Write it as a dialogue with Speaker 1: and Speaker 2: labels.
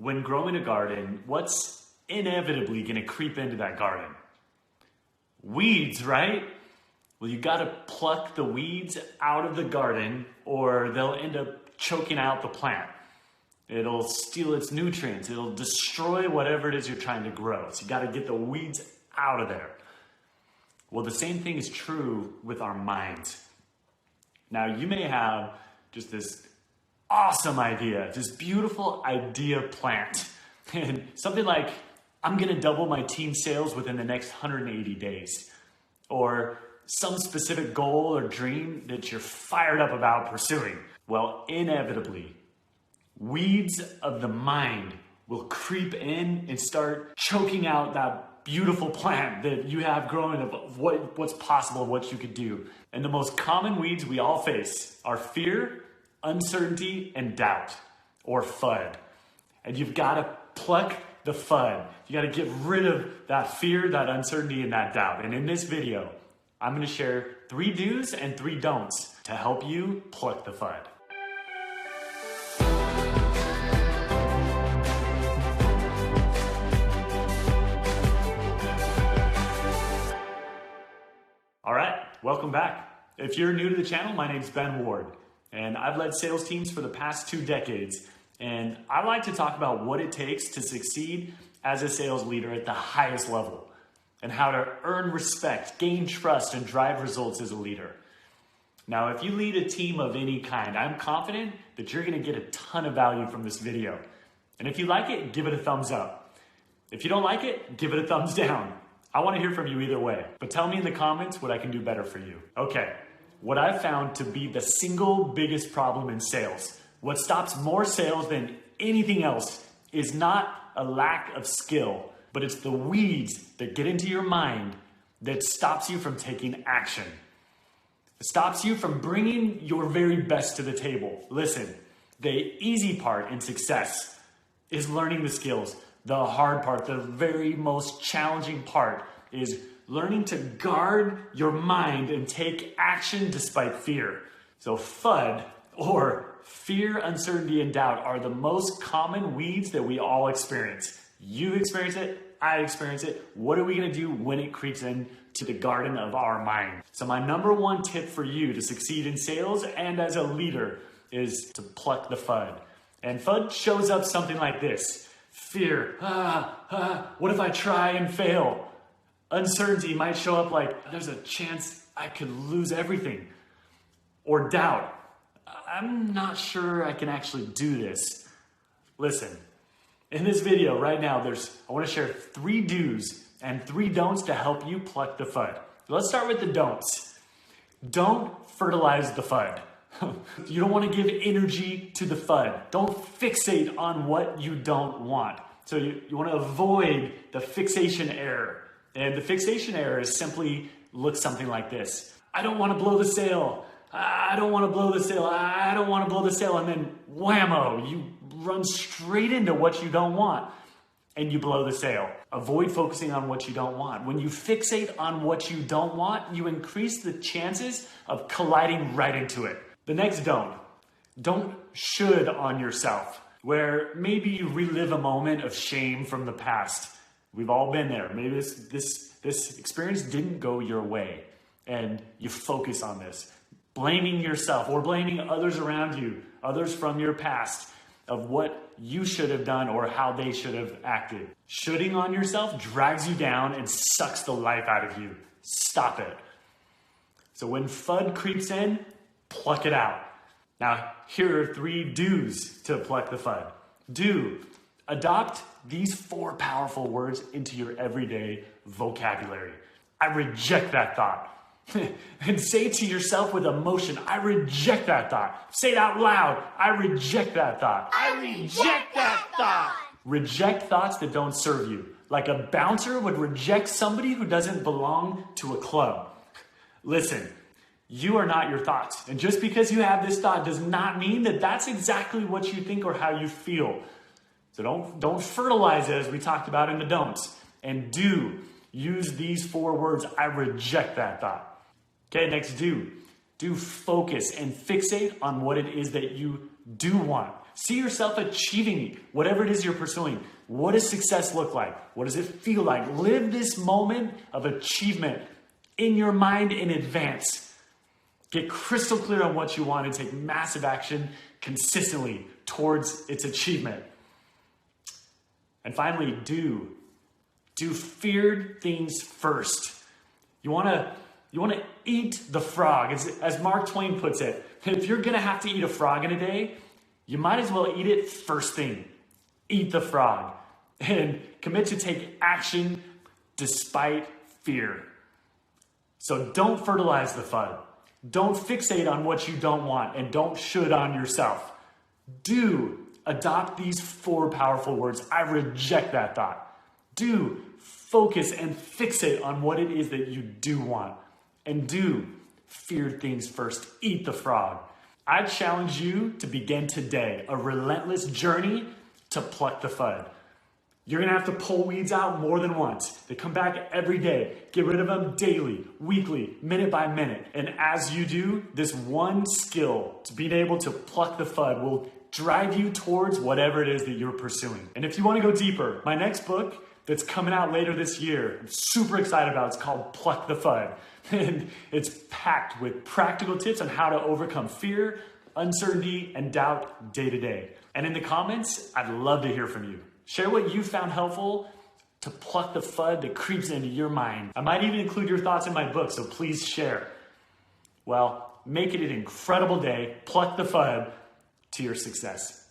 Speaker 1: When growing a garden, what's inevitably going to creep into that garden? Weeds, right? Well, you got to pluck the weeds out of the garden or they'll end up choking out the plant. It'll steal its nutrients. It'll destroy whatever it is you're trying to grow. So you got to get the weeds out of there. Well, the same thing is true with our minds. Now, you may have just this awesome idea, this beautiful idea plant. And something like, I'm going to double my team sales within the next 180 days. Or some specific goal or dream that you're fired up about pursuing. Well, inevitably, weeds of the mind will creep in and start choking out that beautiful plant that you have growing of what's possible, what you could do. And the most common weeds we all face are fear, uncertainty, and doubt, or FUD. And you've got to pluck the FUD. You got to get rid of that fear, that uncertainty, and that doubt. And in this video, I'm going to share 3 do's and 3 don'ts to help you pluck the FUD. All right, welcome back. If you're new to the channel, my name's Ben Ward, and I've led sales teams for the past 2 decades. And I like to talk about what it takes to succeed as a sales leader at the highest level, and how to earn respect, gain trust, and drive results as a leader. Now, if you lead a team of any kind, I'm confident that you're gonna get a ton of value from this video. And if you like it, give it a thumbs up. If you don't like it, give it a thumbs down. I wanna hear from you either way, but tell me in the comments what I can do better for you. Okay, what I've found to be the single biggest problem in sales, what stops more sales than anything else, is not a lack of skill, but it's the weeds that get into your mind that stops you from taking action. It stops you from bringing your very best to the table. Listen, the easy part in success is learning the skills. The hard part, the very most challenging part, is learning to guard your mind and take action despite fear. So FUD, or fear, uncertainty, and doubt, are the most common weeds that we all experience. You experience it, I experience it. What are we gonna do when it creeps into the garden of our mind? So my number 1 tip for you to succeed in sales and as a leader is to pluck the FUD. And FUD shows up something like this. Fear, what if I try and fail? Uncertainty might show up like, there's a chance I could lose everything. Or doubt, I'm not sure I can actually do this. Listen, in this video right now, I want to share 3 do's and 3 don'ts to help you pluck the FUD. Let's start with the don'ts. Don't fertilize the FUD. You don't want to give energy to the FUD. Don't fixate on what you don't want. So you want to avoid the fixation error. And the fixation error is simply looks something like this. I don't want to blow the sale. I don't want to blow the sale. I don't want to blow the sale. And then whammo, you run straight into what you don't want and you blow the sale. Avoid focusing on what you don't want. When you fixate on what you don't want, you increase the chances of colliding right into it. The next don't should on yourself, where maybe you relive a moment of shame from the past. We've all been there. Maybe this experience didn't go your way and you focus on this. Blaming yourself or blaming others around you, others from your past, of what you should have done or how they should have acted. Shoulding on yourself drags you down and sucks the life out of you. Stop it. So when FUD creeps in, pluck it out. Now, here are 3 do's to pluck the FUD. Do, adopt these 4 powerful words into your everyday vocabulary. I reject that thought. And say to yourself with emotion, I reject that thought. Say it out loud. I reject that thought.
Speaker 2: I reject that thought.
Speaker 1: Reject thoughts that don't serve you. Like a bouncer would reject somebody who doesn't belong to a club. Listen, you are not your thoughts. And just because you have this thought does not mean that that's exactly what you think or how you feel. So don't fertilize it, as we talked about in the don'ts. And do use these 4 words. I reject that thought. Okay, next do. Do focus and fixate on what it is that you do want. See yourself achieving whatever it is you're pursuing. What does success look like? What does it feel like? Live this moment of achievement in your mind in advance. Get crystal clear on what you want and take massive action consistently towards its achievement. And finally, do feared things first. You want to eat the frog. As Mark Twain puts it, if you're going to have to eat a frog in a day, you might as well eat it first thing. Eat the frog and commit to take action despite fear. So don't fertilize the FUD. Don't fixate on what you don't want, and don't should on yourself. Do adopt these 4 powerful words. I reject that thought. Do focus and fixate on what it is that you do want. And do fear things first. Eat the frog. I challenge you to begin today a relentless journey to pluck the FUD. You're going to have to pull weeds out more than once. They come back every day. Get rid of them daily, weekly, minute by minute. And as you do, this one skill to being able to pluck the FUD will drive you towards whatever it is that you're pursuing. And if you want to go deeper, my next book that's coming out later this year, I'm super excited about. It's called Pluck the FUD. And it's packed with practical tips on how to overcome fear, uncertainty, and doubt day to day. And in the comments, I'd love to hear from you. Share what you found helpful to pluck the FUD that creeps into your mind. I might even include your thoughts in my book, so please share. Well, make it an incredible day. Pluck the FUD to your success.